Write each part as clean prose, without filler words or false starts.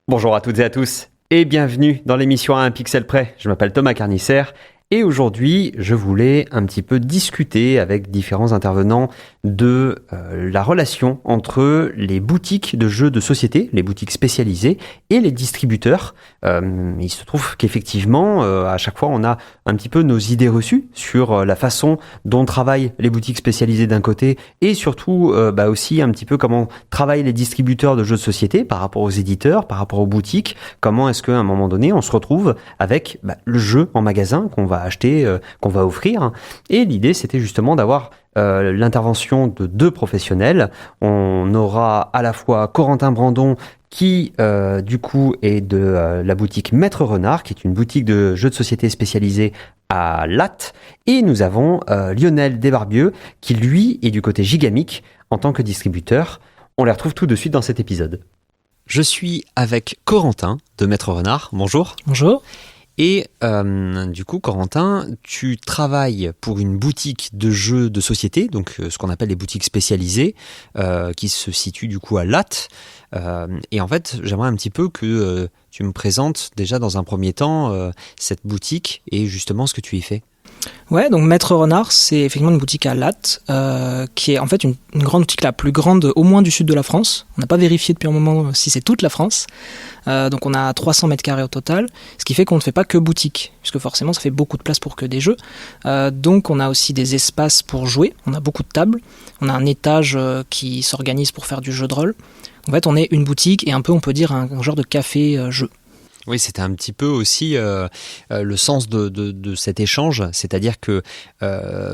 Bonjour à toutes et à tous et bienvenue dans l'émission à un pixel près. Je m'appelle Thomas Carnisser et aujourd'hui je voulais un petit peu discuter avec différents intervenants de la relation entre les boutiques de jeux de société, les boutiques spécialisées et les distributeurs. Il se trouve qu'effectivement à chaque fois on a un petit peu nos idées reçues sur la façon dont travaillent les boutiques spécialisées d'un côté et surtout aussi un petit peu comment travaillent les distributeurs de jeux de société par rapport aux éditeurs, par rapport aux boutiques. Comment est-ce qu'à un moment donné on se retrouve avec le jeu en magasin qu'on va acheter, qu'on va offrir. Et l'idée c'était justement d'avoir l'intervention de deux professionnels. On aura à la fois Corentin Brandon qui du coup est de la boutique Maître Renard, qui est une boutique de jeux de société spécialisée à Latte, et nous avons Lionel Desbarbieux qui lui est du côté Gigamic en tant que distributeur. On les retrouve tout de suite dans cet épisode. Je suis avec Corentin de Maître Renard. Bonjour. Bonjour. Et du coup, Corentin, tu travailles pour une boutique de jeux de société, donc ce qu'on appelle les boutiques spécialisées, qui se situent du coup à Latte. Et en fait, j'aimerais un petit peu que tu me présentes déjà dans un premier temps cette boutique et justement ce que tu y fais. Ouais, donc Maître Renard, c'est effectivement une boutique à Latte, qui est en fait une grande boutique, la plus grande au moins du sud de la France. On n'a pas vérifié depuis un moment si c'est toute la France. Donc on a 300 mètres carrés au total, ce qui fait qu'on ne fait pas que boutique, puisque forcément ça fait beaucoup de place pour que des jeux. Donc on a aussi des espaces pour jouer, on a beaucoup de tables, on a un étage qui s'organise pour faire du jeu de rôle. En fait on est une boutique et un peu on peut dire un genre de café-jeu. Oui, c'était un petit peu aussi le sens de cet échange, c'est-à-dire que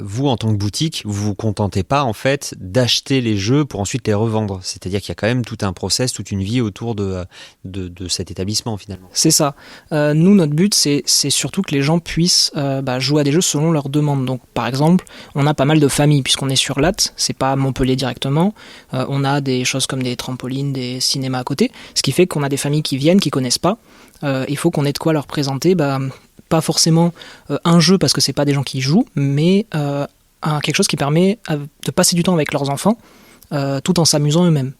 vous, en tant que boutique, vous vous contentez pas en fait d'acheter les jeux pour ensuite les revendre. C'est-à-dire qu'il y a quand même tout un process, toute une vie autour de cet établissement finalement. C'est ça. Nous, notre but, c'est surtout que les gens puissent jouer à des jeux selon leurs demandes. Donc, par exemple, on a pas mal de familles puisqu'on est sur Latte, c'est pas à Montpellier directement. On a des choses comme des trampolines, des cinémas à côté, ce qui fait qu'on a des familles qui viennent, qui connaissent pas. Il faut qu'on ait de quoi leur présenter, pas forcément un jeu parce que c'est pas des gens qui jouent, mais quelque chose qui permet de passer du temps avec leurs enfants tout en s'amusant eux-mêmes.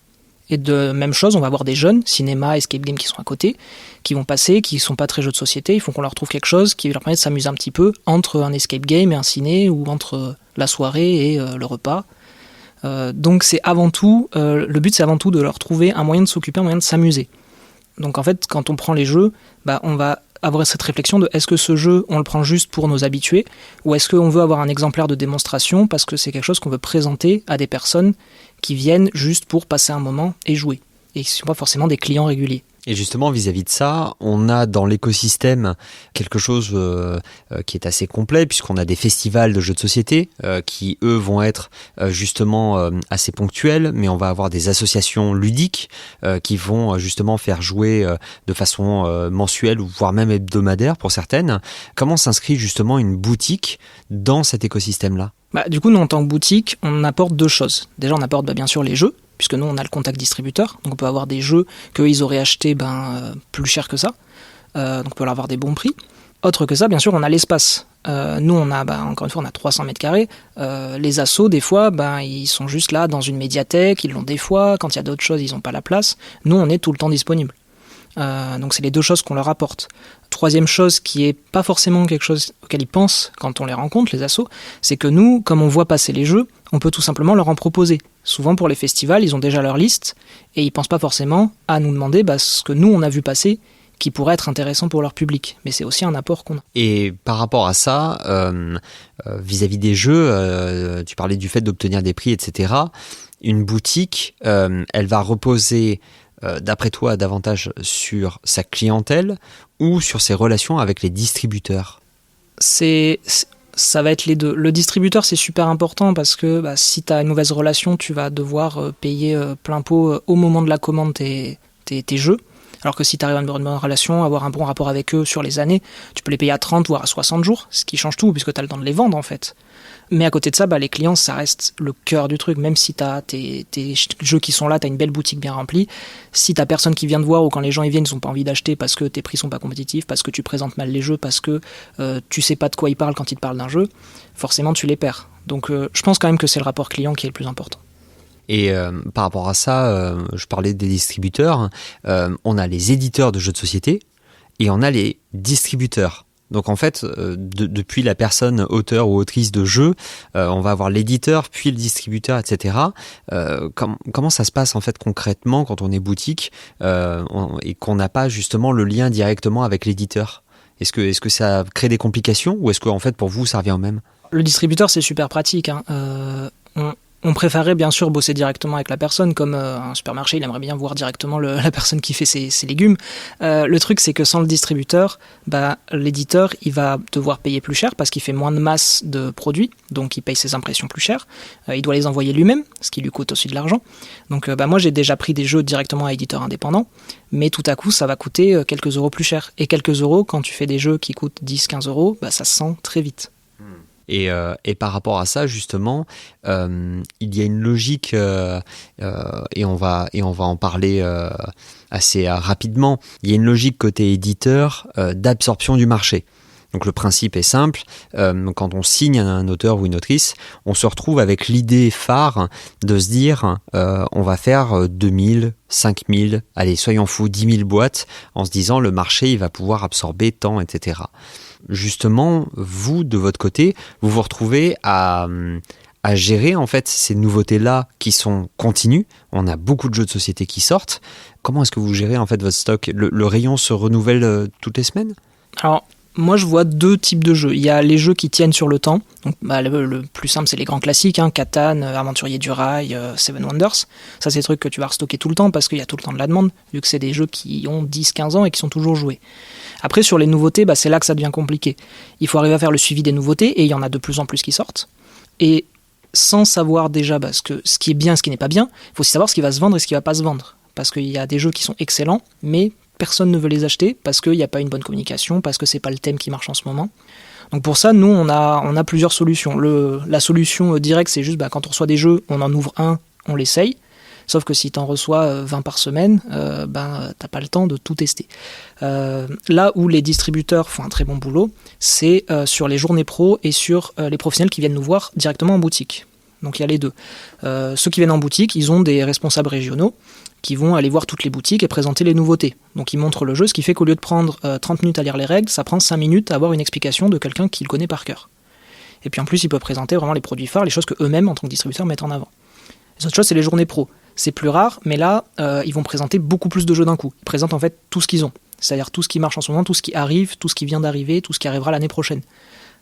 Et de même chose, on va avoir des jeunes, cinéma, escape game qui sont à côté, qui vont passer, qui sont pas très jeux de société, il faut qu'on leur trouve quelque chose qui leur permet de s'amuser un petit peu entre un escape game et un ciné, ou entre la soirée et le repas. Donc c'est avant tout, le but c'est avant tout de leur trouver un moyen de s'occuper, un moyen de s'amuser. Donc en fait, quand on prend les jeux, on va avoir cette réflexion de est-ce que ce jeu, on le prend juste pour nos habitués, ou est-ce qu'on veut avoir un exemplaire de démonstration parce que c'est quelque chose qu'on veut présenter à des personnes qui viennent juste pour passer un moment et jouer, et qui ne sont pas forcément des clients réguliers. Et justement, vis-à-vis de ça, on a dans l'écosystème quelque chose qui est assez complet, puisqu'on a des festivals de jeux de société qui, eux, vont être justement assez ponctuels, mais on va avoir des associations ludiques qui vont justement faire jouer de façon mensuelle, ou voire même hebdomadaire pour certaines. Comment s'inscrit justement une boutique dans cet écosystème-là ? Du coup, nous, en tant que boutique, on apporte deux choses. Déjà, on apporte bien sûr les jeux, puisque nous, on a le contact distributeur. Donc, on peut avoir des jeux qu'ils auraient achetés plus cher que ça. Donc, on peut leur avoir des bons prix. Autre que ça, bien sûr, on a l'espace. Nous, on a, encore une fois, on a 300 mètres carrés. Les assos, des fois, ils sont juste là dans une médiathèque. Ils l'ont des fois. Quand il y a d'autres choses, ils n'ont pas la place. Nous, on est tout le temps disponible. Donc, c'est les deux choses qu'on leur apporte. Troisième chose qui est pas forcément quelque chose auquel ils pensent quand on les rencontre, les assos, c'est que nous, comme on voit passer les jeux, on peut tout simplement leur en proposer. Souvent pour les festivals, ils ont déjà leur liste et ils pensent pas forcément à nous demander ce que nous on a vu passer qui pourrait être intéressant pour leur public. Mais c'est aussi un apport qu'on a. Et par rapport à ça, vis-à-vis des jeux, tu parlais du fait d'obtenir des prix, etc. Une boutique, elle va reposer d'après toi, davantage sur sa clientèle ou sur ses relations avec les distributeurs ? Ça va être les deux. Le distributeur, c'est super important parce que si tu as une mauvaise relation, tu vas devoir payer plein pot au moment de la commande tes jeux. Alors que si tu arrives à une bonne relation, avoir un bon rapport avec eux sur les années, tu peux les payer à 30 voire à 60 jours, ce qui change tout puisque tu as le temps de les vendre en fait. Mais à côté de ça, les clients, ça reste le cœur du truc. Même si tu as tes jeux qui sont là, tu as une belle boutique bien remplie. Si tu n'as personne qui vient te voir ou quand les gens ils viennent, ils n'ont pas envie d'acheter parce que tes prix sont pas compétitifs, parce que tu présentes mal les jeux, parce que tu sais pas de quoi ils parlent quand ils te parlent d'un jeu, forcément tu les perds. Donc je pense quand même que c'est le rapport client qui est le plus important. Et par rapport à ça, je parlais des distributeurs. On a les éditeurs de jeux de société et on a les distributeurs. Donc en fait, depuis la personne auteur ou autrice de jeu, on va avoir l'éditeur, puis le distributeur, etc. Comment ça se passe en fait concrètement quand on est boutique et qu'on n'a pas justement le lien directement avec l'éditeur ? Est-ce que ça crée des complications ou est-ce que en fait pour vous ça revient au même ? Le distributeur, c'est super pratique, hein. On préférerait bien sûr bosser directement avec la personne, comme un supermarché, il aimerait bien voir directement la personne qui fait ses légumes. Le truc, c'est que sans le distributeur, l'éditeur, il va devoir payer plus cher parce qu'il fait moins de masse de produits, donc il paye ses impressions plus cher. Il doit les envoyer lui-même, ce qui lui coûte aussi de l'argent. Donc moi, j'ai déjà pris des jeux directement à éditeurs indépendants, mais tout à coup, ça va coûter quelques euros plus cher. Et quelques euros, quand tu fais des jeux qui coûtent 10-15 euros, ça se sent très vite. Et par rapport à ça, justement, il y a une logique, et on va en parler assez rapidement, il y a une logique côté éditeur d'absorption du marché. Donc le principe est simple, quand on signe un auteur ou une autrice, on se retrouve avec l'idée phare de se dire on va faire 2000, 5000, allez soyons fous, 10 000 boîtes, en se disant le marché il va pouvoir absorber tant, etc. Justement, vous, de votre côté, vous vous retrouvez à gérer en fait ces nouveautés-là qui sont continues. On a beaucoup de jeux de société qui sortent. Comment est-ce que vous gérez en fait votre stock ? Le rayon se renouvelle toutes les semaines ? Alors, moi, je vois deux types de jeux. Il y a les jeux qui tiennent sur le temps. Donc, le plus simple, c'est les grands classiques, hein, Catan, Aventurier du Rail, Seven Wonders. Ça, c'est des trucs que tu vas restocker tout le temps parce qu'il y a tout le temps de la demande, vu que c'est des jeux qui ont 10-15 ans et qui sont toujours joués. Après, sur les nouveautés, c'est là que ça devient compliqué. Il faut arriver à faire le suivi des nouveautés, et il y en a de plus en plus qui sortent. Et sans savoir déjà ce qui est bien, ce qui n'est pas bien, il faut aussi savoir ce qui va se vendre et ce qui ne va pas se vendre. Parce qu'il y a des jeux qui sont excellents, mais personne ne veut les acheter, parce qu'il n'y a pas une bonne communication, parce que ce n'est pas le thème qui marche en ce moment. Donc pour ça, nous, on a plusieurs solutions. La solution directe, c'est juste quand on reçoit des jeux, on en ouvre un, on l'essaye. Sauf que si tu en reçois 20 par semaine, t'as pas le temps de tout tester. Là où les distributeurs font un très bon boulot, c'est sur les journées pro et sur les professionnels qui viennent nous voir directement en boutique. Donc il y a les deux. Ceux qui viennent en boutique, ils ont des responsables régionaux qui vont aller voir toutes les boutiques et présenter les nouveautés. Donc ils montrent le jeu, ce qui fait qu'au lieu de prendre 30 minutes à lire les règles, ça prend 5 minutes à avoir une explication de quelqu'un qui le connaît par cœur. Et puis en plus, ils peuvent présenter vraiment les produits phares, les choses qu'eux-mêmes, en tant que distributeurs, mettent en avant. Les autres choses, c'est les journées pro. C'est plus rare, mais là, ils vont présenter beaucoup plus de jeux d'un coup. Ils présentent en fait tout ce qu'ils ont. C'est-à-dire tout ce qui marche en ce moment, tout ce qui arrive, tout ce qui vient d'arriver, tout ce qui arrivera l'année prochaine.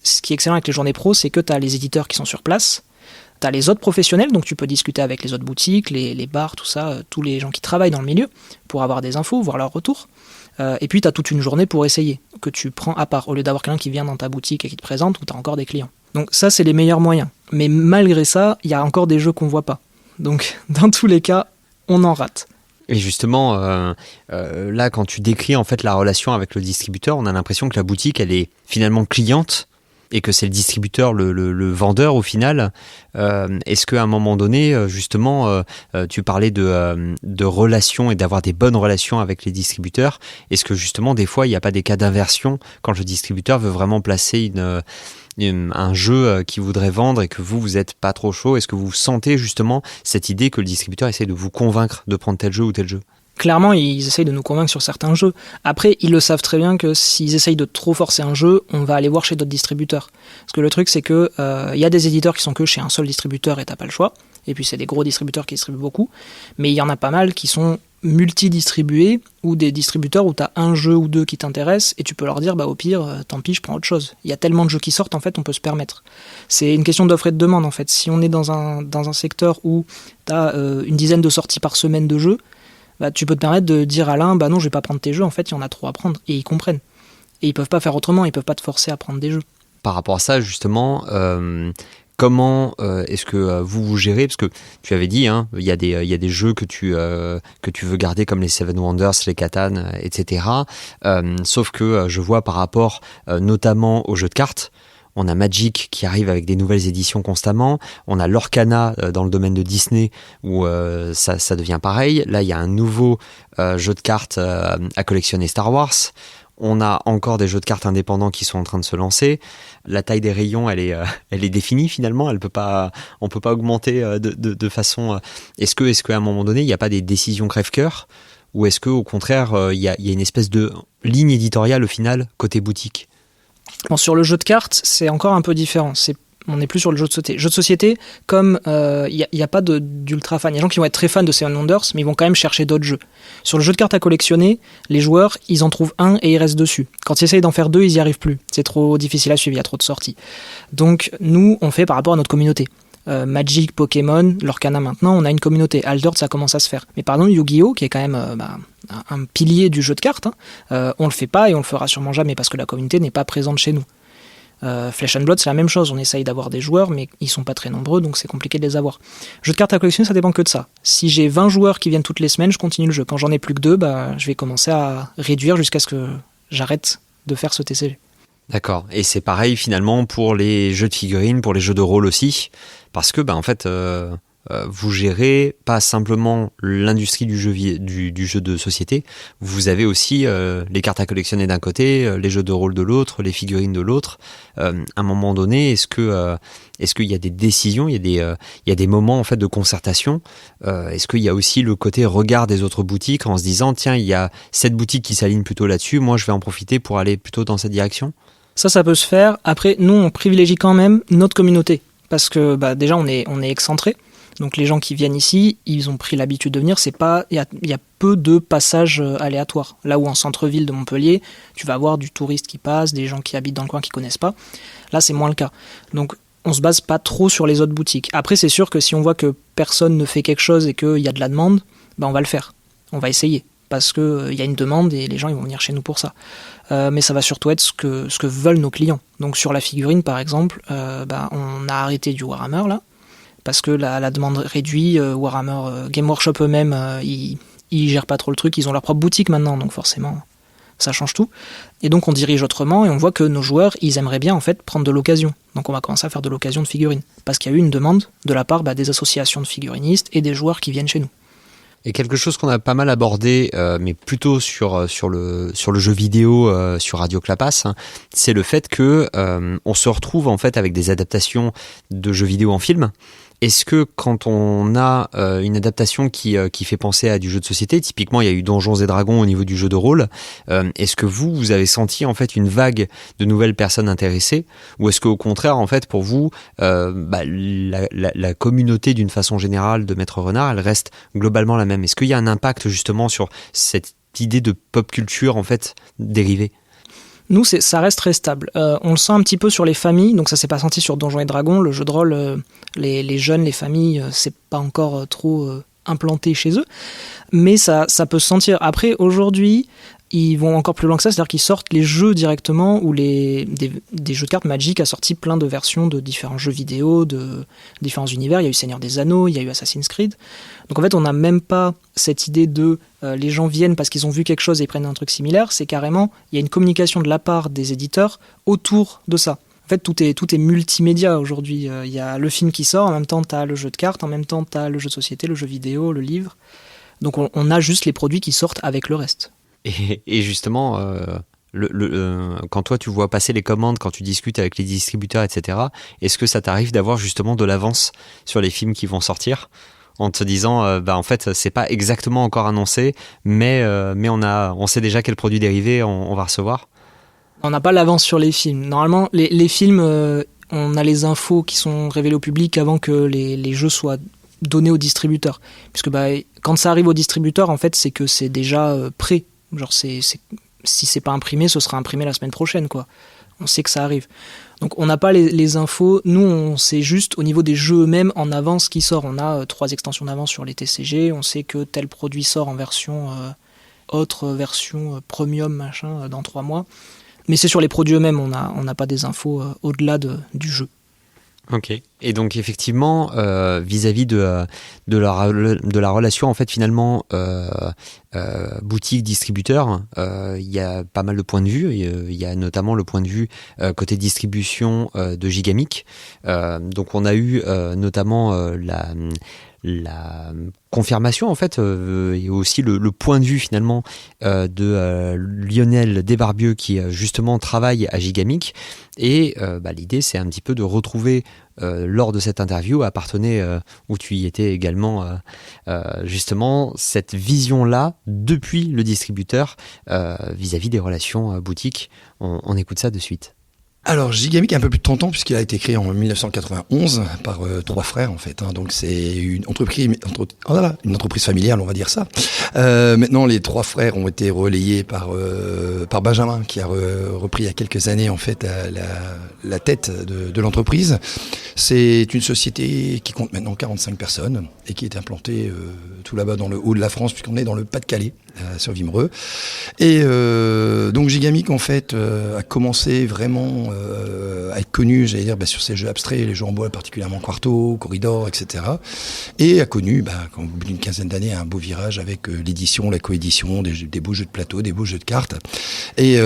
Ce qui est excellent avec les journées pro, c'est que tu as les éditeurs qui sont sur place, tu as les autres professionnels, donc tu peux discuter avec les autres boutiques, les bars, tout ça, tous les gens qui travaillent dans le milieu, pour avoir des infos, voir leur retour. Et puis tu as toute une journée pour essayer, que tu prends à part, au lieu d'avoir quelqu'un qui vient dans ta boutique et qui te présente, où tu as encore des clients. Donc ça, c'est les meilleurs moyens. Mais malgré ça, il y a encore des jeux qu'on ne voit pas. Donc, dans tous les cas, on en rate. Et justement, là, quand tu décris en fait la relation avec le distributeur, on a l'impression que la boutique, elle est finalement cliente et que c'est le distributeur, le vendeur au final. Est-ce qu'à un moment donné, justement, tu parlais de relations et d'avoir des bonnes relations avec les distributeurs. Est-ce que justement, des fois, il n'y a pas des cas d'inversion quand le distributeur veut vraiment placer un jeu qu'il voudrait vendre et que vous êtes pas trop chaud? Est-ce que vous sentez justement cette idée que le distributeur essaie de vous convaincre de prendre tel jeu ou tel jeu? Clairement, ils essayent de nous convaincre sur certains jeux. Après, ils le savent très bien que s'ils essayent de trop forcer un jeu, on va aller voir chez d'autres distributeurs. Parce que le truc, c'est que y a des éditeurs qui sont que chez un seul distributeur et t'as pas le choix. Et puis c'est des gros distributeurs qui distribuent beaucoup. Mais il y en a pas mal qui sont multi-distribués ou des distributeurs où tu as un jeu ou deux qui t'intéressent et tu peux leur dire au pire, tant pis, je prends autre chose. Il y a tellement de jeux qui sortent, en fait, on peut se permettre. C'est une question d'offre et de demande, en fait. Si on est dans un secteur où tu as une dizaine de sorties par semaine de jeux, tu peux te permettre de dire à l'un, non, je vais pas prendre tes jeux, en fait, il y en a trop à prendre. Et ils comprennent. Et ils peuvent pas faire autrement, ils peuvent pas te forcer à prendre des jeux. Par rapport à ça, justement, comment est-ce que vous gérez? Parce que tu avais dit, il y a des jeux que tu veux garder comme les Seven Wonders, les Catan, etc. Sauf que je vois par rapport notamment aux jeux de cartes, On a Magic qui arrive avec des nouvelles éditions constamment. On a l'Orcana dans le domaine de Disney où ça devient pareil. Là, il y a un nouveau jeu de cartes à collectionner Star Wars. On a encore des jeux de cartes indépendants qui sont en train de se lancer. La taille des rayons, elle est définie finalement. On peut pas augmenter de façon. Est-ce qu'à un moment donné, il n'y a pas des décisions crève-cœur, ou est-ce qu'au contraire, il y a une espèce de ligne éditoriale au final côté boutique? Bon, sur le jeu de cartes, c'est encore un peu différent. On n'est plus sur le jeu de société. Jeu de société, comme il n'y a pas d'ultra fan. Il y a des gens qui vont être très fans de Seven Wonders, mais ils vont quand même chercher d'autres jeux. Sur le jeu de cartes à collectionner, les joueurs, ils en trouvent un et ils restent dessus. Quand ils essayent d'en faire deux, ils n'y arrivent plus. C'est trop difficile à suivre, il y a trop de sorties. Donc nous, on fait par rapport à notre communauté. Magic, Pokémon, l'Orcana maintenant, on a une communauté. Aldert, ça commence à se faire. Mais pardon, Yu-Gi-Oh, qui est quand même un pilier du jeu de cartes, on le fait pas et on le fera sûrement jamais parce que la communauté n'est pas présente chez nous. Flesh and Blood, c'est la même chose. On essaye d'avoir des joueurs, mais ils sont pas très nombreux, donc c'est compliqué de les avoir. Jeu de cartes à collectionner, ça dépend que de ça. Si j'ai 20 joueurs qui viennent toutes les semaines, je continue le jeu. Quand j'en ai plus que 2, je vais commencer à réduire jusqu'à ce que j'arrête de faire ce TCG. D'accord. Et c'est pareil finalement pour les jeux de figurines, pour les jeux de rôle aussi, parce que en fait, vous gérez pas simplement l'industrie du jeu de société, vous avez aussi les cartes à collectionner d'un côté, les jeux de rôle de l'autre, les figurines de l'autre. À un moment donné, est-ce qu'il y a des décisions, il y a des moments en fait de concertation? Est-ce qu'il y a aussi le côté regard des autres boutiques en se disant tiens, il y a cette boutique qui s'aligne plutôt là-dessus, moi je vais en profiter pour aller plutôt dans cette direction? Ça peut se faire. Après, nous, on privilégie quand même notre communauté. Parce que déjà, on est excentré. Donc les gens qui viennent ici, ils ont pris l'habitude de venir. Il y a peu de passages aléatoires. Là où en centre-ville de Montpellier, tu vas avoir du touriste qui passe, des gens qui habitent dans le coin qui connaissent pas. Là, c'est moins le cas. Donc on se base pas trop sur les autres boutiques. Après, c'est sûr que si on voit que personne ne fait quelque chose et qu'il y a de la demande, on va le faire. On va essayer. Parce qu'il y a une demande et les gens ils vont venir chez nous pour ça. Mais ça va surtout être ce que veulent nos clients. Donc sur la figurine par exemple, on a arrêté du Warhammer là, parce que la demande réduit. Warhammer, Game Workshop eux-mêmes, ils gèrent pas trop le truc, ils ont leur propre boutique maintenant, donc forcément ça change tout. Et donc on dirige autrement et on voit que nos joueurs, ils aimeraient bien en fait prendre de l'occasion. Donc on va commencer à faire de l'occasion de figurines, parce qu'il y a eu une demande de la part des associations de figurinistes et des joueurs qui viennent chez nous. Et quelque chose qu'on a pas mal abordé, mais plutôt sur le jeu vidéo, sur Radio Clapas, c'est le fait que on se retrouve en fait avec des adaptations de jeux vidéo en film. Est-ce que quand on a une adaptation qui fait penser à du jeu de société, typiquement il y a eu Donjons et Dragons au niveau du jeu de rôle, est-ce que vous avez senti en fait une vague de nouvelles personnes intéressées, ou est-ce qu'au contraire en fait pour vous la communauté d'une façon générale de Maître Renard, elle reste globalement la même? Est-ce qu'il y a un impact justement sur cette idée de pop culture en fait dérivée? Nous, ça reste très stable. On le sent un petit peu sur les familles, donc ça s'est pas senti sur Donjons et Dragons. Le jeu de rôle, les jeunes, les familles, c'est pas encore trop implanté chez eux. Mais ça peut se sentir. Après, aujourd'hui, ils vont encore plus loin que ça, c'est-à-dire qu'ils sortent les jeux directement, ou des jeux de cartes. Magic a sorti plein de versions de différents jeux vidéo, de différents univers. Il y a eu Seigneur des Anneaux, il y a eu Assassin's Creed. Donc en fait, on n'a même pas cette idée de les gens viennent parce qu'ils ont vu quelque chose et ils prennent un truc similaire. C'est carrément, il y a une communication de la part des éditeurs autour de ça. En fait, tout est multimédia aujourd'hui. Il y a le film qui sort, en même temps, tu as le jeu de cartes, en même temps, tu as le jeu de société, le jeu vidéo, le livre. Donc on a juste les produits qui sortent avec le reste. Et justement, quand toi tu vois passer les commandes, quand tu discutes avec les distributeurs, etc., est-ce que ça t'arrive d'avoir justement de l'avance sur les films qui vont sortir, en te disant en fait c'est pas exactement encore annoncé, mais on sait déjà quel produit dérivé on va recevoir? On n'a pas l'avance sur les films. Normalement, les films, on a les infos qui sont révélées au public avant que les jeux soient donnés aux distributeurs. Puisque quand ça arrive aux distributeurs, en fait, c'est que c'est déjà prêt. Genre, si c'est pas imprimé, ce sera imprimé la semaine prochaine, quoi. On sait que ça arrive. Donc, on n'a pas les infos. Nous, on sait juste au niveau des jeux eux-mêmes en avance qui sort. On a 3 extensions d'avance sur les TCG. On sait que tel produit sort en version version premium, machin, dans 3 mois. Mais c'est sur les produits eux-mêmes. On n'a pas des infos au-delà du jeu. Ok. Et donc effectivement, vis-à-vis de la relation en fait finalement boutique distributeur, il y a pas mal de points de vue. Il y a notamment le point de vue côté distribution de Gigamic. Donc on a eu notamment la confirmation en fait et aussi le point de vue finalement de Lionel Desbarbieux qui justement travaille à Gigamic et l'idée c'est un petit peu de retrouver lors de cette interview appartenait où tu y étais également justement cette vision là depuis le distributeur vis-à-vis des relations boutiques. On écoute ça de suite. Alors Gigamic a un peu plus de 30 ans puisqu'il a été créé en 1991 par trois frères en fait. Donc c'est une entreprise familiale, on va dire ça. Maintenant les trois frères ont été relayés par Benjamin qui a repris il y a quelques années en fait la tête de l'entreprise. C'est une société qui compte maintenant 45 personnes et qui est implantée tout là-bas dans le haut de la France puisqu'on est dans le Pas-de-Calais, sur Vimereux. Et donc Gigamic en fait a commencé vraiment à être connu, j'allais dire, sur ces jeux abstraits, les jeux en bois particulièrement Quarto, Corridor, etc. Et a connu, au bout d'une quinzaine d'années, un beau virage avec l'édition, la coédition, des beaux jeux de plateau, des beaux jeux de cartes. Et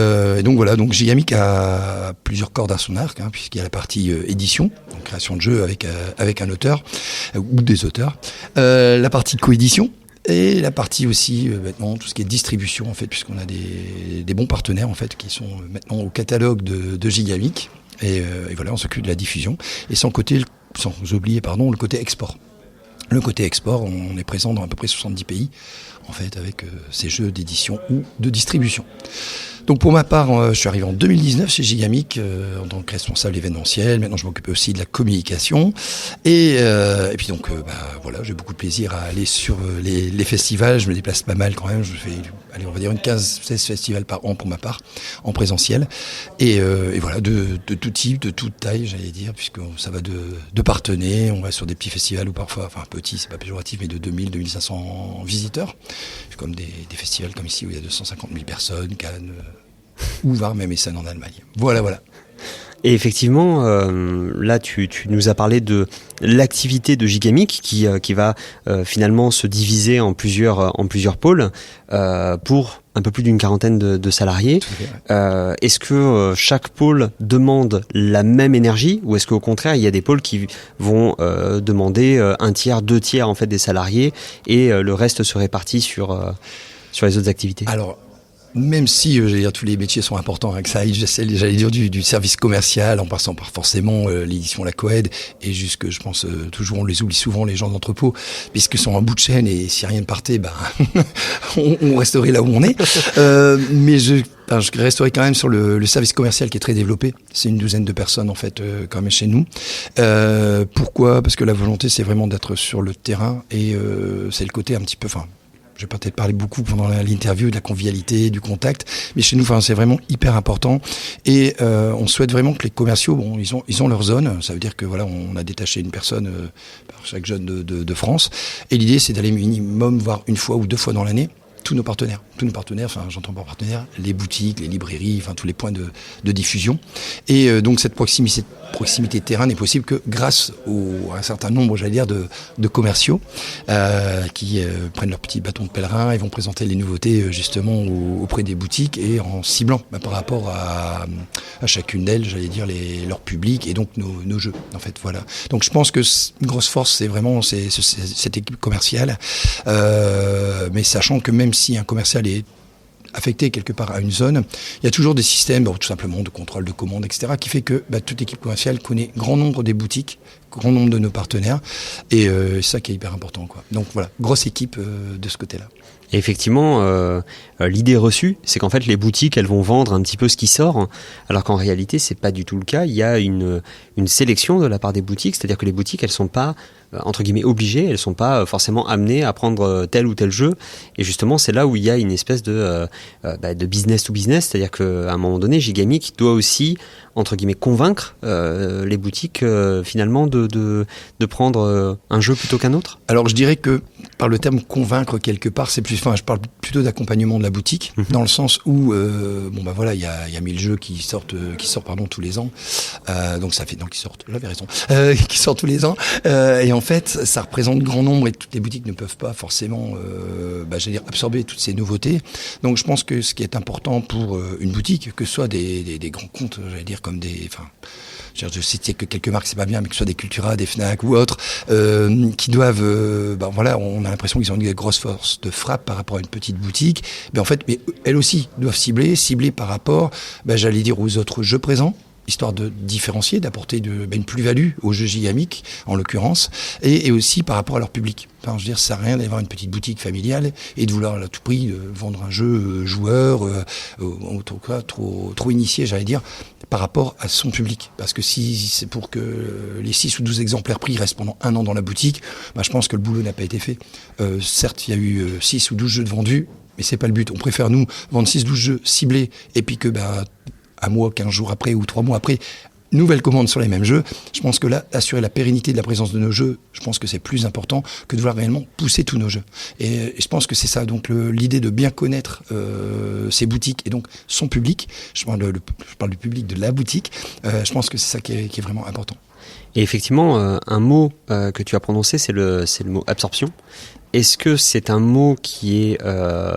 donc voilà, donc Gigamic a plusieurs cordes à son arc, puisqu'il y a la partie édition, donc création de jeux avec un auteur ou des auteurs, la partie coédition. Et la partie aussi, maintenant, tout ce qui est distribution, en fait, puisqu'on a des bons partenaires, en fait, qui sont maintenant au catalogue de Gigamic. Et voilà, on s'occupe de la diffusion. Et sans oublier, le côté export. Le côté export, on est présent dans à peu près 70 pays, en fait, avec ces jeux d'édition ou de distribution. Donc pour ma part, je suis arrivé en 2019 chez Gigamic en tant que responsable événementiel. Maintenant, je m'occupe aussi de la communication. Et puis donc, voilà, j'ai beaucoup de plaisir à aller sur les festivals. Je me déplace pas mal quand même. Je fais, on va dire une 15-16 festivals par an pour ma part, en présentiel. Et voilà, de tout type, de toute taille, j'allais dire, puisque ça va de partenaires. On va sur des petits festivals ou parfois, petits, c'est pas péjoratif, mais de 2500 visiteurs. Comme des festivals comme ici où il y a 250 000 personnes, Cannes, ou voire même Essen en Allemagne. Voilà. Et effectivement, là, tu nous as parlé de l'activité de Gigamic qui va finalement se diviser en plusieurs pôles pour un peu plus d'une quarantaine de salariés. Fait, est-ce que chaque pôle demande la même énergie ou est-ce qu'au contraire, il y a des pôles qui vont demander un tiers, 2 tiers en fait des salariés et le reste se répartit sur les autres activités? Alors, même si j'allais dire, tous les métiers sont importants, que ça aille, j'allais dire du service commercial, en passant par forcément l'édition, la coed, et jusque, je pense, toujours, on les oublie souvent, les gens d'entrepôt, puisqu'ils sont en bout de chaîne, et si rien ne partait, on resterait là où on est. Mais je resterai quand même sur le service commercial qui est très développé. C'est une douzaine de personnes, en fait, quand même chez nous. Pourquoi ? Parce que la volonté, c'est vraiment d'être sur le terrain, et c'est le côté un petit peu... Je vais peut-être parler beaucoup pendant l'interview de la convivialité, du contact, mais chez nous, c'est vraiment hyper important. Et on souhaite vraiment que les commerciaux, ils ont leur zone. Ça veut dire que voilà, on a détaché une personne par chaque jeune de France. Et l'idée, c'est d'aller minimum voir 1 fois ou 2 fois dans l'année tous nos partenaires, j'entends par partenaires, les boutiques, les librairies, tous les points de diffusion. Et donc cette proximité terrain n'est possible que grâce à un certain nombre, j'allais dire, de commerciaux qui prennent leur petit bâton de pèlerin et vont présenter les nouveautés justement auprès des boutiques et en ciblant par rapport à chacune d'elles, j'allais dire, leur public et donc nos jeux, en fait, voilà. Donc je pense que une grosse force, c'est vraiment cette équipe commerciale, mais sachant que même si un commercial est affecté quelque part à une zone, il y a toujours des systèmes, tout simplement de contrôle de commandes, etc., qui fait que toute équipe commerciale connaît grand nombre des boutiques, grand nombre de nos partenaires, et c'est ça qui est hyper important, quoi. Donc voilà, grosse équipe de ce côté-là. Et effectivement, l'idée reçue, c'est qu'en fait les boutiques, elles vont vendre un petit peu ce qui sort, alors qu'en réalité, c'est pas du tout le cas. Il y a une sélection de la part des boutiques, c'est-à-dire que les boutiques, elles sont pas entre guillemets obligées, elles sont pas forcément amenées à prendre tel ou tel jeu. Et justement, c'est là où il y a une espèce de business to business, c'est-à-dire qu'à un moment donné, Gigamic doit aussi entre guillemets convaincre les boutiques finalement de prendre un jeu plutôt qu'un autre. Alors je dirais que par le terme convaincre quelque part, c'est plus je parle plutôt d'accompagnement de la boutique, dans le sens où, il y a 1000 jeux qui sortent tous les ans. Donc ça fait, qui sortent, j'avais raison, qui sortent tous les ans. Et en fait, ça représente grand nombre et toutes les boutiques ne peuvent pas forcément, absorber toutes ces nouveautés. Donc je pense que ce qui est important pour une boutique, que ce soit des grands comptes, comme je citais que quelques marques, c'est pas bien, mais que ce soit des Cultura, des Fnac ou autres, qui doivent, on a l'impression qu'ils ont une grosse force de frappe par rapport à une petite boutique. Mais elles aussi doivent cibler par rapport, aux autres jeux présents, histoire de différencier, d'apporter une plus-value aux jeux gigamiques, en l'occurrence, et aussi par rapport à leur public. Ça sert à rien d'avoir une petite boutique familiale et de vouloir à tout prix vendre un jeu joueur, en tout cas trop initié, par rapport à son public. Parce que si c'est pour que les 6 ou 12 exemplaires pris restent pendant 1 an dans la boutique, je pense que le boulot n'a pas été fait. Certes, il y a eu 6 ou 12 jeux de vendus, mais c'est pas le but. On préfère, nous, vendre 6-12 jeux ciblés, et puis que, un mois, 15 jours après ou 3 mois après, nouvelle commande sur les mêmes jeux. Je pense que là, assurer la pérennité de la présence de nos jeux, je pense que c'est plus important que de vouloir réellement pousser tous nos jeux. Et je pense que c'est ça, donc l'idée de bien connaître ces boutiques et donc son public. Je parle du public de la boutique. Je pense que c'est ça qui est vraiment important. Et effectivement, un mot que tu as prononcé, c'est le mot absorption. Est-ce que c'est un mot qui est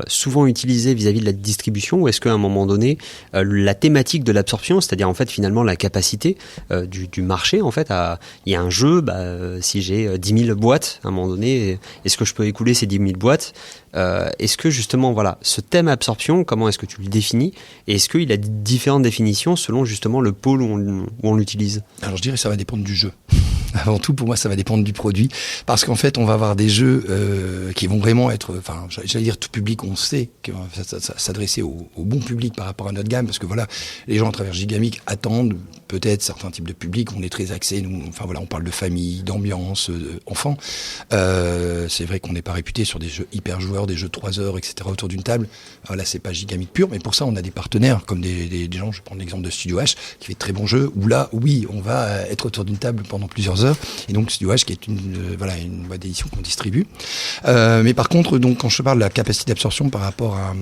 souvent utilisé vis-à-vis de la distribution, ou est-ce qu'à un moment donné, la thématique de l'absorption, c'est-à-dire en fait finalement la capacité du marché, en fait, il y a un jeu, si j'ai 10 000 boîtes, à un moment donné, est-ce que je peux écouler ces 10 000 boîtes ? Est-ce que justement, ce thème absorption, comment est-ce que tu le définis ? Et est-ce qu'il a différentes définitions selon justement le pôle où on l'utilise ? Alors je dirais que ça va dépendre du jeu. Avant tout, pour moi, ça va dépendre du produit. Parce qu'en fait, on va avoir des jeux qui vont vraiment être, tout public, on sait que ça s'adresser au bon public par rapport à notre gamme. Parce que les gens à travers Gigamic attendent peut-être certains types de publics. On est très axé, nous, on parle de famille, d'ambiance, enfants. C'est vrai qu'on n'est pas réputé sur des jeux hyper joueurs, des jeux de 3 heures, etc. autour d'une table. Là, c'est pas Gigamic pur, mais pour ça, on a des partenaires comme des gens, je prends l'exemple de Studio H, qui fait de très bons jeux, où là, oui, on va être autour d'une table pendant plusieurs heures. Et donc, Studio H, qui est une boîte d'édition qu'on distribue. Mais par contre, donc, quand je parle de la capacité d'absorption par rapport à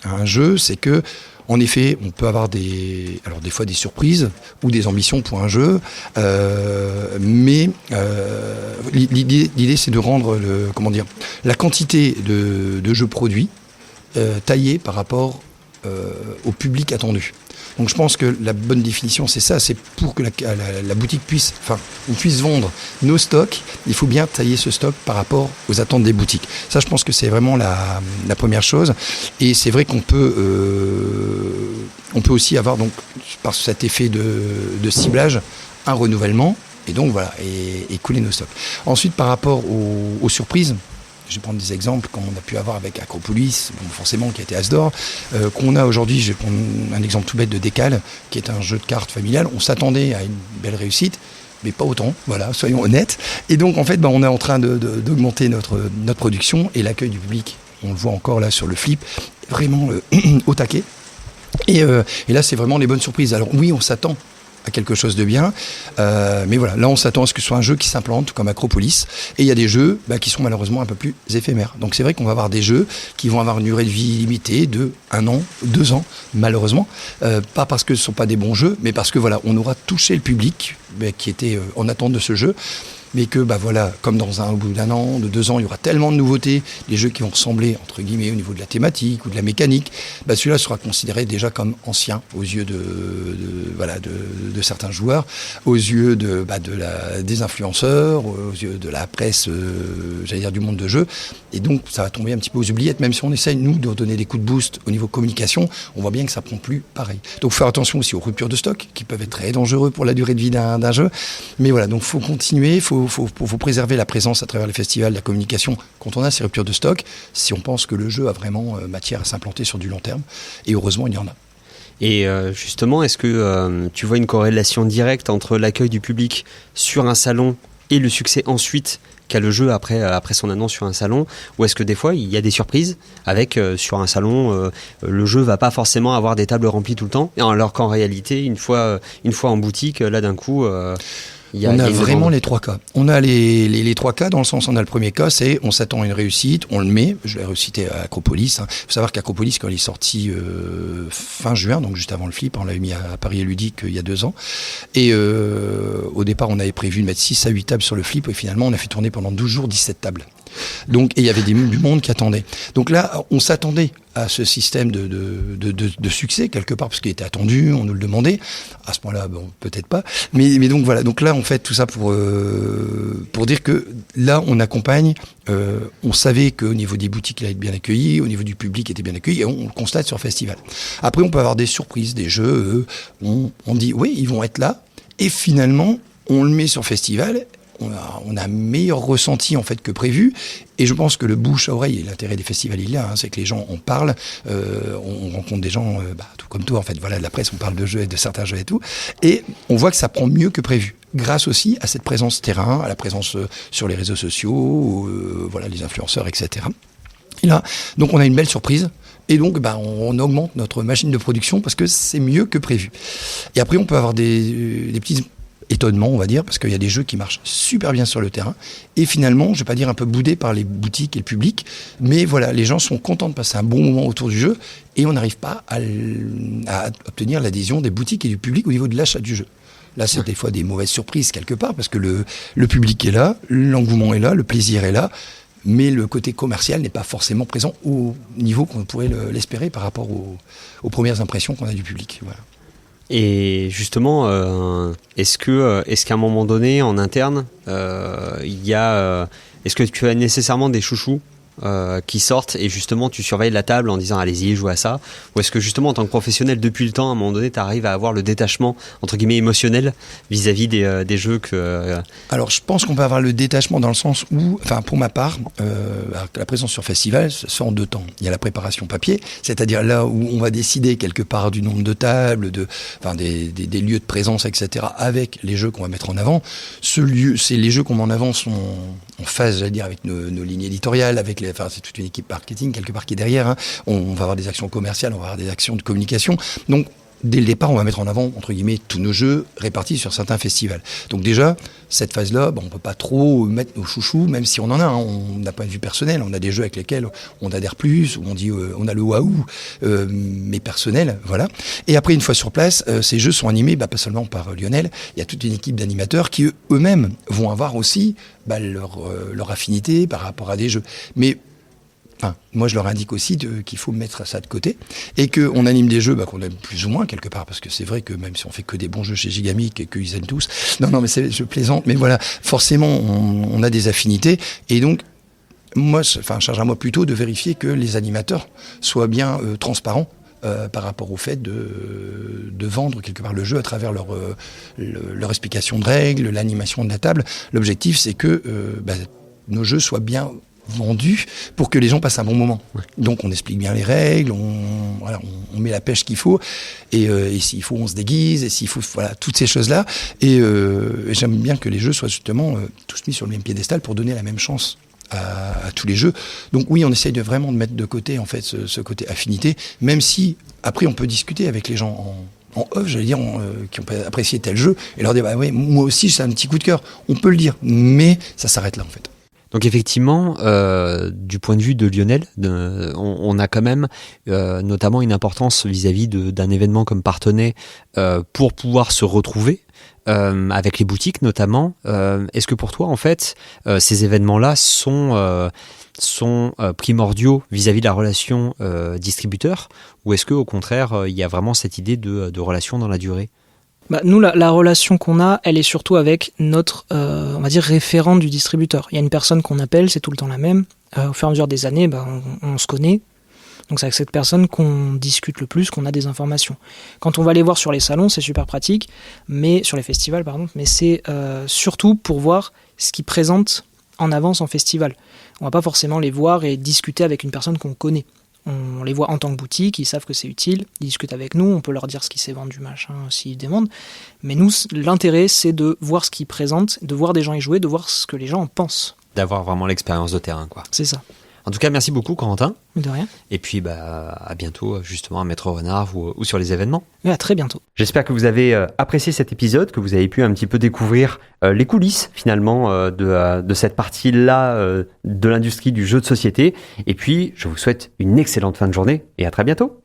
un jeu, c'est que, en effet, on peut avoir des fois des surprises ou des ambitions pour un jeu, mais l'idée c'est de rendre la quantité de jeux produits taillée par rapport au public attendu. Donc je pense que la bonne définition c'est ça, c'est pour que la boutique on puisse vendre nos stocks, il faut bien tailler ce stock par rapport aux attentes des boutiques. Ça je pense que c'est vraiment la première chose, et c'est vrai qu'on peut aussi avoir donc par cet effet de ciblage un renouvellement et donc et couler nos stocks. Ensuite par rapport aux surprises, je vais prendre des exemples qu'on a pu avoir avec Acropolis, forcément qui a été As d'or, qu'on a aujourd'hui, je vais prendre un exemple tout bête de Décal, qui est un jeu de cartes familial. On s'attendait à une belle réussite, mais pas autant, soyons honnêtes. Et donc en fait, on est en train d'augmenter notre production, et l'accueil du public, on le voit encore là sur le flip, vraiment au taquet. Et là, c'est vraiment les bonnes surprises. Alors oui, on s'attend à quelque chose de bien, mais là on s'attend à ce que ce soit un jeu qui s'implante comme Acropolis, et il y a des jeux qui sont malheureusement un peu plus éphémères. Donc c'est vrai qu'on va avoir des jeux qui vont avoir une durée de vie limitée de 1 an, 2 ans, malheureusement, pas parce que ce ne sont pas des bons jeux, mais parce que on aura touché le public qui était en attente de ce jeu, mais que comme au bout d'1 an, de 2 ans, il y aura tellement de nouveautés, des jeux qui vont ressembler entre guillemets au niveau de la thématique ou de la mécanique, celui-là sera considéré déjà comme ancien aux yeux de certains joueurs, aux yeux des influenceurs, aux yeux de la presse, du monde de jeu, et donc ça va tomber un petit peu aux oubliettes, même si on essaye nous de donner des coups de boost au niveau communication, on voit bien que ça prend plus pareil. Donc faire attention aussi aux ruptures de stock qui peuvent être très dangereux pour la durée de vie d'un jeu, mais donc faut continuer, faut préserver la présence à travers les festivals, la communication, quand on a ces ruptures de stock, si on pense que le jeu a vraiment matière à s'implanter sur du long terme. Et heureusement, il y en a. Et justement, est-ce que tu vois une corrélation directe entre l'accueil du public sur un salon et le succès ensuite qu'a le jeu après son annonce sur un salon, ou est-ce que des fois il y a des surprises avec sur un salon le jeu va pas forcément avoir des tables remplies tout le temps, alors qu'en réalité une fois en boutique là d'un coup Il y a On a une vraiment demande. les 3 cas. On a les 3 cas, dans le sens, on a le premier cas, c'est on s'attend à une réussite, on le met. Je l'ai recité à Acropolis. Il faut savoir qu'Acropolis, quand il est sorti fin juin, donc juste avant le flip, on l'avait mis à Paris et Ludique il y a 2 ans. Et au départ, on avait prévu de mettre 6 à 8 tables sur le flip, et finalement, on a fait tourner pendant 12 jours 17 tables. Donc, et il y avait du monde qui attendait. Donc là, on s'attendait à ce système de succès quelque part, parce qu'il était attendu, on nous le demandait. À ce point-là, bon, peut-être pas. Mais donc voilà. Donc là, on fait tout ça pour dire que là, on accompagne. On savait qu'au niveau des boutiques, il allait être bien accueilli, au niveau du public, il était bien accueilli, et on le constate sur le festival. Après, on peut avoir des surprises, des jeux. On dit oui, ils vont être là, et finalement, on le met sur festival. On a un meilleur ressenti en fait que prévu, et je pense que le bouche à oreille, et l'intérêt des festivals il y a, c'est que les gens en parlent, on rencontre des gens, tout comme toi en fait, voilà, de la presse, on parle de jeux et de certains jeux et tout, et on voit que ça prend mieux que prévu, grâce aussi à cette présence terrain, à la présence sur les réseaux sociaux, voilà, les influenceurs, etc. Et là, donc on a une belle surprise. Et donc, on augmente notre machine de production parce que c'est mieux que prévu. Et après, on peut avoir des petits étonnement, on va dire, parce qu'il y a des jeux qui marchent super bien sur le terrain, et finalement, je vais pas dire un peu boudés par les boutiques et le public, mais voilà, les gens sont contents de passer un bon moment autour du jeu, et on n'arrive pas à obtenir l'adhésion des boutiques et du public au niveau de l'achat du jeu. Là, c'est des fois des mauvaises surprises quelque part, parce que le public est là, l'engouement est là, le plaisir est là, mais le côté commercial n'est pas forcément présent au niveau qu'on pourrait l'espérer par rapport aux premières impressions qu'on a du public. Voilà. Et justement, est-ce qu'à un moment donné, en interne, est-ce que tu as nécessairement des chouchous qui sortent et justement tu surveilles la table en disant allez-y, jouez à ça, ou est-ce que justement en tant que professionnel depuis le temps, à un moment donné tu arrives à avoir le détachement entre guillemets émotionnel vis-à-vis des jeux que... Alors je pense qu'on peut avoir le détachement dans le sens où, enfin pour ma part, la présence sur festival se fait en 2 temps. Il y a la préparation papier, c'est-à-dire là où on va décider quelque part du nombre de tables, des lieux de présence, etc. avec les jeux qu'on va mettre en avant. Les jeux qu'on met en avant sont en phase, j'allais dire, avec nos lignes éditoriales, c'est toute une équipe marketing quelque part qui est derrière. Hein. On va avoir des actions commerciales, on va avoir des actions de communication. Donc, dès le départ, on va mettre en avant, entre guillemets, tous nos jeux répartis sur certains festivals. Donc déjà, cette phase-là, on ne peut pas trop mettre nos chouchous, même si on en a. Hein. On n'a pas de vue personnelle. On a des jeux avec lesquels on adhère plus, où on dit on a le waouh, mais personnel, voilà. Et après, une fois sur place, ces jeux sont animés, pas seulement par Lionel. Il y a toute une équipe d'animateurs qui eux-mêmes vont avoir aussi leur affinité par rapport à des jeux. Mais moi, je leur indique aussi qu'il faut mettre ça de côté et qu'on anime des jeux qu'on aime plus ou moins quelque part, parce que c'est vrai que même si on fait que des bons jeux chez Gigamic et qu'ils aiment tous, non, mais je plaisante, mais voilà, forcément, on a des affinités et donc, moi, charge à moi plutôt de vérifier que les animateurs soient bien transparents par rapport au fait de vendre quelque part le jeu à travers leur explication de règles, l'animation de la table. L'objectif, c'est que nos jeux soient bien vendus pour que les gens passent un bon moment. Ouais. Donc on explique bien les règles, on met la pêche qu'il faut, et s'il faut on se déguise, et s'il faut, voilà, toutes ces choses-là. Et j'aime bien que les jeux soient justement tous mis sur le même piédestal pour donner la même chance à tous les jeux. Donc oui, on essaye vraiment de mettre de côté en fait ce côté affinité, même si après on peut discuter avec les gens en off, j'allais dire, qui ont apprécié tel jeu, et leur dire oui, moi aussi c'est un petit coup de cœur. On peut le dire, mais ça s'arrête là en fait. Donc effectivement, du point de vue de Lionel, on a quand même notamment une importance vis-à-vis d'un événement comme Parthenay pour pouvoir se retrouver avec les boutiques notamment. Est-ce que pour toi, en fait, ces événements-là sont primordiaux vis-à-vis de la relation distributeur, ou est-ce qu'au contraire, il y a vraiment cette idée de relation dans la durée ? Nous, la relation qu'on a, elle est surtout avec notre, on va dire, référent du distributeur. Il y a une personne qu'on appelle, c'est tout le temps la même. Au fur et à mesure des années, on se connaît. Donc c'est avec cette personne qu'on discute le plus, qu'on a des informations. Quand on va les voir sur les salons, c'est super pratique, mais sur les festivals, pardon, mais c'est surtout pour voir ce qu'ils présentent en avance en festival. On va pas forcément les voir et discuter avec une personne qu'on connaît. On les voit en tant que boutique, ils savent que c'est utile, ils discutent avec nous, on peut leur dire ce qui s'est vendu, machin, s'ils demandent. Mais nous, l'intérêt, c'est de voir ce qu'ils présentent, de voir des gens y jouer, de voir ce que les gens en pensent. D'avoir vraiment l'expérience de terrain, quoi. C'est ça. En tout cas, merci beaucoup Corentin. De rien. Et puis à bientôt justement à Maître Renard ou sur les événements. Et à très bientôt. J'espère que vous avez apprécié cet épisode, que vous avez pu un petit peu découvrir les coulisses finalement de cette partie-là de l'industrie du jeu de société. Et puis, je vous souhaite une excellente fin de journée et à très bientôt.